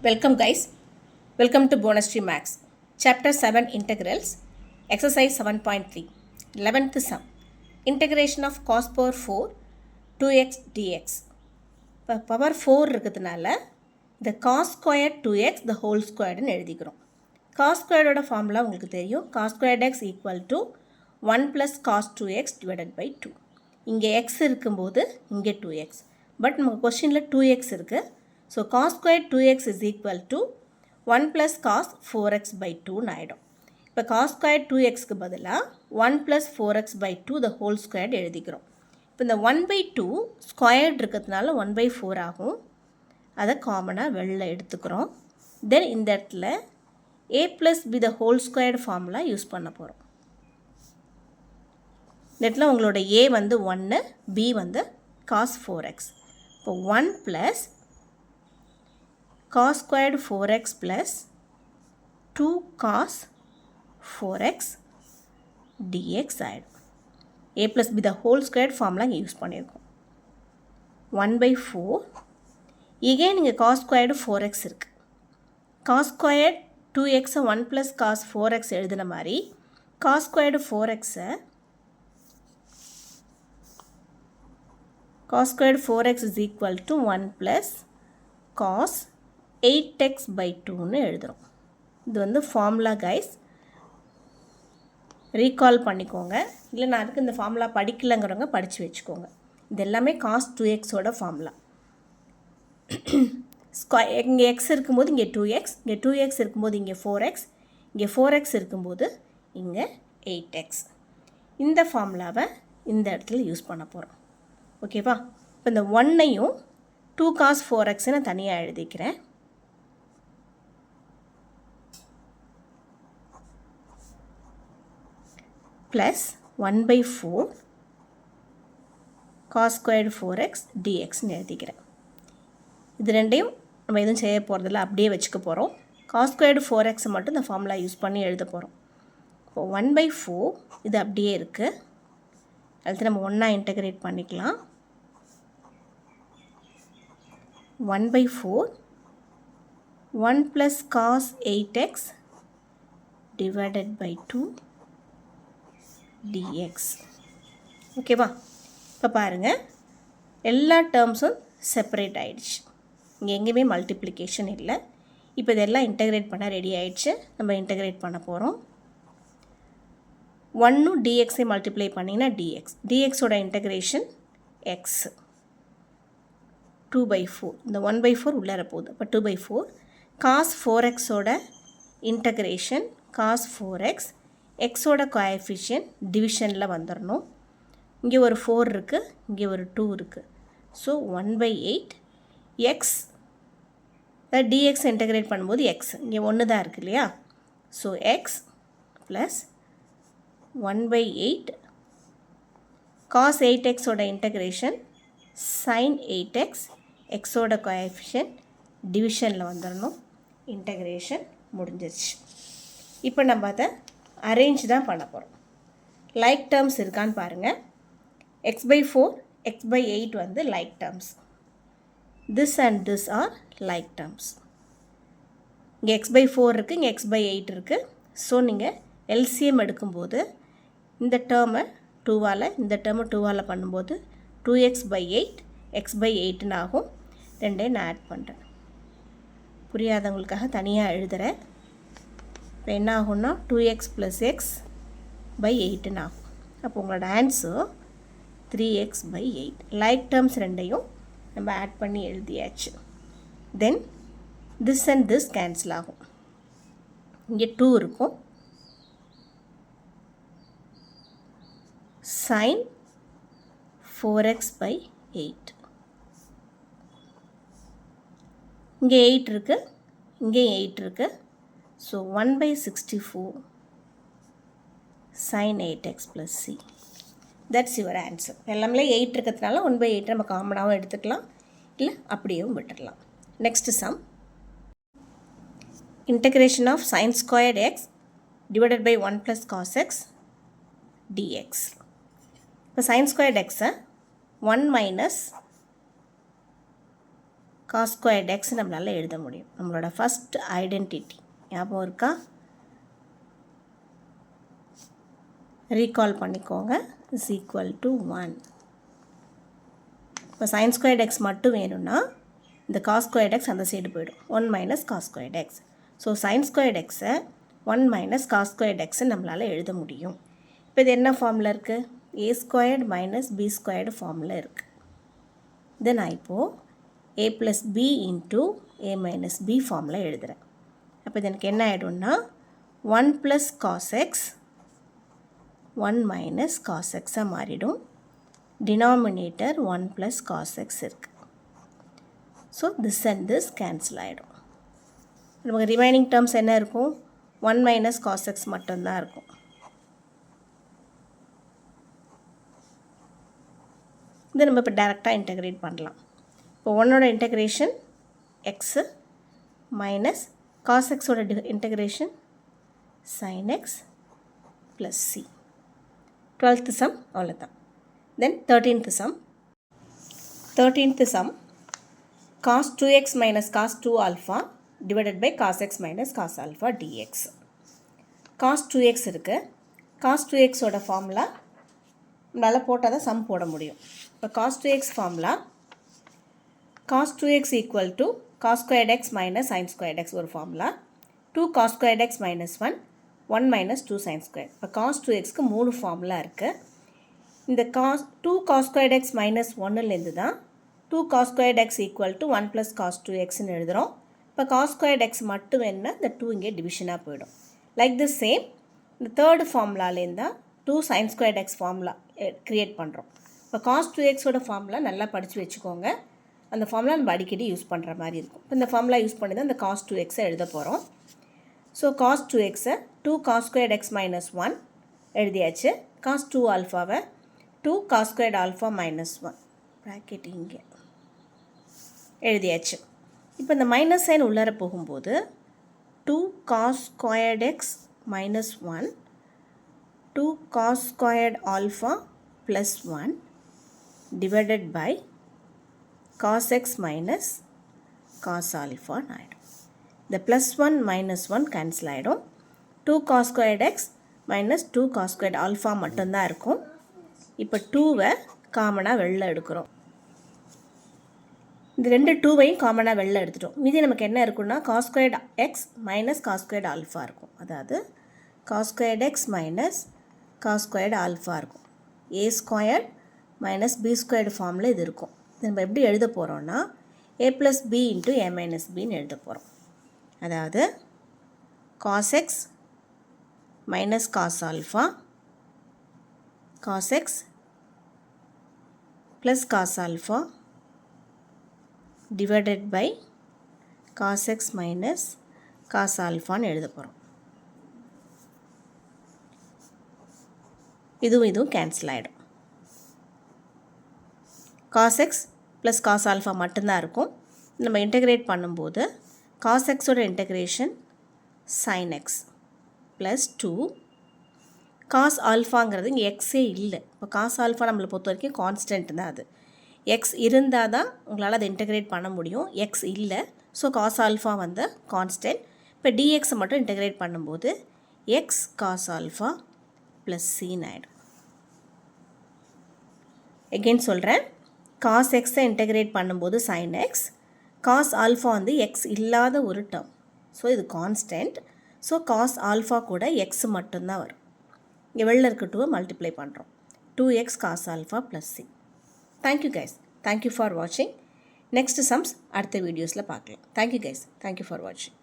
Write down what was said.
Welcome guys. Welcome to Bonus Tree Max. Chapter 7 Integrals. Exercise 7.3. 11th sum. Integration of cos power 4 2x dx. இப்போ power 4 இருக்கிறதுனால இந்த cos squared 2x the whole squaredன்னு எழுதிக்கிறோம். cos squaredோட formula உங்களுக்கு தெரியும். cos squared x equal to 1 plus cos 2x divided by 2. இங்கே x இருக்கும்போது இங்கே 2x. But நமக்கு கொஸ்டினில் 2x இருக்குது. So cos squared 2x is equal to 1 plus cos 4x by 2 ஆகிடும். இப்போ cos squared 2xக்கு பதிலாக 1 plus 4x by 2 the whole squared எழுதிக்கிறோம். இப்போ இந்த 1 by 2 ஸ்கொயர்ட் இருக்கிறதுனால 1 by 4 ஆகும். அதை காமனாக வெளில எடுத்துக்கிறோம். தென் இந்த இடத்துல a plus b the whole squared formula use பண்ண போகிறோம். இந்த இடத்துல உங்களோட a வந்து 1, b வந்து cos 4x. இப்போ 1 plus cos squared 4x plus 2 cos 4x dx ஆகிடும். a plus b the whole squared formula இங்கே யூஸ் பண்ணியிருக்கோம். 1 by 4 again இங்கே cos squared 4x இருக்குது. cos squared 2x 1 plus cos 4x எழுதின மாதிரி cos squared 4x cos squared 4x is equal to 1 plus cos 8x by 2ன்னு எழுதுகிறோம். இது வந்து formula guys, recall பண்ணிக்கோங்க. இல்லை நான் அதுக்கு இந்த ஃபார்முலா படிக்கலைங்கிறவங்க படித்து வச்சுக்கோங்க. இது எல்லாமே cos 2xோட ஃபார்முலா. இங்கே x இருக்கும்போது இங்கே 2x, இங்கே 2x இருக்கும்போது இங்கே 4x, இங்கே 4x இருக்கும்போது இங்கே 8x. இந்த ஃபார்முலாவை இந்த இடத்துல யூஸ் பண்ண போகிறோம். ஓகேவா? இப்போ இந்த 1ஐயும் 2 cos 4x நான் தனியாக எழுதிக்கிறேன். Plus 1 by 4 cos squared 4x dxன்னு எழுதிக்கிறேன். இது ரெண்டையும் நம்ம எதுவும் செய்ய போகிறதில்ல, அப்படியே வச்சுக்க போகிறோம். cos squared 4x மட்டும் இந்த ஃபார்முலா யூஸ் பண்ணி எழுத போகிறோம். இப்போ 1 by 4 இது அப்படியே இருக்குது. அடுத்து நம்ம ஒன்றா இன்டகிரேட் பண்ணிக்கலாம். 1 by 4 1 plus cos 8x divided by 2 dx. ஓகேவா? இப்போ பாருங்கள், எல்லா டேர்ம்ஸும் செப்பரேட் ஆகிடுச்சு. இங்கே எங்கேயுமே மல்டிப்ளிகேஷன் இல்லை. இப்போ இதெல்லாம் இன்டகிரேட் பண்ண ரெடி ஆகிடுச்சு. நம்ம இன்டகிரேட் பண்ண போகிறோம். 1 dxஐ மல்டிப்ளை பண்ணிங்கன்னா dx. dxோட இன்டகிரேஷன் x 2 by 4. இந்த 1 by 4 உள்ளார போகுது. அப்போ 2 by 4 cos 4xோட இன்டகிரேஷன் cos 4x. எக்ஸோட கோஎஃபிஷியன்ட் டிவிஷனில் வந்துடணும். இங்கே ஒரு 4 இருக்குது, இங்கே ஒரு 2 இருக்குது. So 1 by 8 x dx integrate பண்ணும்போது எக்ஸ் இங்கே 1 தான் இருக்குது இல்லையா? So x plus 1 by 8 cos 8xோட இன்டகிரேஷன் sin 8x. எக்ஸோட கோஎஃபிஷியன்ட் டிவிஷனில் வந்துடணும். இன்டகிரேஷன் முடிஞ்சிருச்சு. இப்போ நம்ம அதை அரேஞ்ச் தான் பண்ண போகிறோம். லைக் டேர்ம்ஸ் இருக்கான்னு பாருங்கள். எக்ஸ் பை 4 எக்ஸ் பை 8 வந்து like terms. This and this are like terms. இங்கே எக்ஸ் பை 4 இருக்குது, இங்கே எக்ஸ் பை 8 இருக்குது. ஸோ நீங்கள் எல்சிஎம் எடுக்கும்போது இந்த டேர்மை 2வால் இந்த டேர்மை 2வால் பண்ணும்போது 2x by 8 x by 8ன்னு ஆகும். ரெண்டையும் நான் ஆட் பண்ணுறேன். புரியாதவங்களுக்காக தனியாக எழுதுகிறேன். இப்போ என்ன ஆகும்னா 2x plus x by 8ன்னு ஆகும். அப்போ உங்களோட answer 3x by 8. Like terms ரெண்டையும் நம்ம ஆட் பண்ணி எழுதியாச்சு. Then this and this cancel ஆகும். இங்கே 2 இருக்கும். sin 4x by 8. இங்கே 8 இருக்குது, இங்கே 8 இருக்குது. So 1 by 64 sin 8x plus c. That's your answer. எல்லாமே 8 இருக்கிறதுனால 1 by 8 நம்ம காமனாகவும் எடுத்துக்கலாம், இல்லை அப்படியேவும் விட்டுடலாம். Next sum. Integration of sin squared x divided by 1 plus cos x dx. இப்போ sin squared x 1 minus cos squared x நம்மளால் எழுத முடியும். நம்மளோட ஃபஸ்ட் ஐடென்டிட்டி ஞாபகம் இருக்கா? ரீகால் பண்ணிக்கோங்க. Is equal to 1. இப்போ சைன் ஸ்கொயர்ட் எக்ஸ் மட்டும் வேணும்னா இந்த காஸ் ஸ்கொயர்ட் எக்ஸ் அந்த சைடு போயிடும். 1 minus cos squared x. So sine squared எக்ஸை 1 மைனஸ் காஸ் ஸ்கொயர்ட் எக்ஸை நம்மளால் எழுத முடியும். இப்போ இது என்ன ஃபார்மில் இருக்குது? A squared minus B squared ஃபார்மில் இருக்குது. இதை நான் இப்போது A plus B into A minus B ஃபார்மில் எழுதுகிறேன். அப்போ இது எனக்கு என்ன ஆகிடும்னா 1 plus cos x 1 minus cos எக்ஸாக மாறிடும். டினாமினேட்டர் 1 ப்ளஸ் காஸ் எக்ஸ் இருக்குது. So this and this cancel ஆகிடும். நமக்கு ரிமைனிங் டேர்ம்ஸ் என்ன இருக்கும்? 1 மைனஸ் காஸ் எக்ஸ் மட்டும்தான் இருக்கும். இதை நம்ம இப்போ டேரெக்டாக இன்டெகிரேட் பண்ணலாம். இப்போ 1ஓட இன்டெகிரேஷன் எக்ஸு மைனஸ் காஸ் எக்ஸோட integration sine x plus c. 12th sum அவ்வளோதான். Then 13th sum. 13th sum cos 2x minus cos 2 alpha divided by cos x minus cos alpha dx. cos 2x இருக்குது. cos 2x ஓட formula நம்மளால் போட்டால் தான் some போட முடியும். இப்போ cos 2x formula cos 2x equal to cos squared x minus sin squared x ஒரு formula. 2 cos squared x minus 1 1 minus 2 sin squared. இப்போ cos 2xக்கு 3 ஃபார்முலா இருக்குது. இந்த 2 cos squared x minus 1லேருந்து தான் 2 cos squared x equal to 1 plus cos 2xன்னு எழுதுகிறோம். இப்போ cos squared x மட்டும் என்ன இந்த 2 இங்கே டிவிஷனாக போயிடும். லைக் தி சேம் இந்த தேர்டு ஃபார்முலாலேருந்து தான் 2 sin squared x formula create பண்ணுறோம். இப்போ cos 2xோட ஃபார்முலா நல்லா படித்து வச்சுக்கோங்க. அந்த ஃபார்முலா நம்ம அடிக்கடி யூஸ் பண்ணுற மாதிரி இருக்கும். இப்போ இந்த ஃபார்முலா யூஸ் பண்ணி தான் இந்த cos 2xஐ எழுத போகிறோம். So cos 2xஐ 2 cos squared x minus 1 எழுதியாச்சு. cos 2 ஆல்ஃபாவை 2 cos squared alpha minus 1 bracket இங்கே எழுதியாச்சு. இப்போ இந்த மைனஸ் சைன் உள்ளார போகும்போது 2 cos squared x minus 1 2 cos squared alpha plus 1 divided by cos x minus cos alpha ஆகிடும். இந்த ப்ளஸ் 1 மைனஸ் 1 கேன்சல் ஆகிடும். 2 cos squared x minus 2 cos squared alpha மட்டும்தான் இருக்கும். இப்போ 2வை காமனாக வெளில எடுக்கிறோம். இந்த ரெண்டு 2வையும் காமனாக வெளில எடுத்துட்டோம். மீதி நமக்கு என்ன இருக்குன்னா cos squared x minus cos squared alpha இருக்கும். அதாவது cos squared x minus cos squared alpha இருக்கும். a squared minus b squared ஃபார்மில் இது இருக்கும். நம்ம எப்படி எழுத போகிறோன்னா a plus b into a minus bன்னு எழுத போகிறோம். அதாவது cos x minus cos alpha cos x plus cos alpha divided by cos x minus cos alphaன்னு எழுத போகிறோம். இதுவும் கேன்சல் ஆகிடும். cos x plus cos alpha மட்டும்தான் இருக்கும். நம்ம இன்டெகிரேட் பண்ணும்போது cos xோட integration sin x plus 2 cos alphaங்கிறது இங்கே எக்ஸே இல்லை. இப்போ cos alpha நம்மளை பொறுத்த வரைக்கும் கான்ஸ்டன்ட் தான். அது எக்ஸ் இருந்தால் தான் உங்களால் அதை இன்டெகிரேட் பண்ண முடியும். எக்ஸ் இல்லை. ஸோ cos alpha வந்து கான்ஸ்டன்ட். இப்போ dx மட்டும் இன்டெகிரேட் பண்ணும்போது x cos alpha plus cன்னு ஆகிடும். எகெயின் சொல்கிறேன், cos xஐ இன்டெகிரேட் பண்ணும்போது sin x, cos alpha வந்து x இல்லாத ஒரு டேர்ம். ஸோ இது கான்ஸ்டன்ட். ஸோ cos alpha கூட x மட்டும்தான் வரும். இங்கே வெளில இருக்க 2வை மல்டிப்ளை பண்ணுறோம். 2x cos alpha plus c. Thank you guys. Thank you for வாட்சிங். நெக்ஸ்ட் சம்ஸ் அடுத்த வீடியோஸில் பார்க்கலாம். Thank you guys. தேங்க்யூ ஃபார் வாட்சிங்.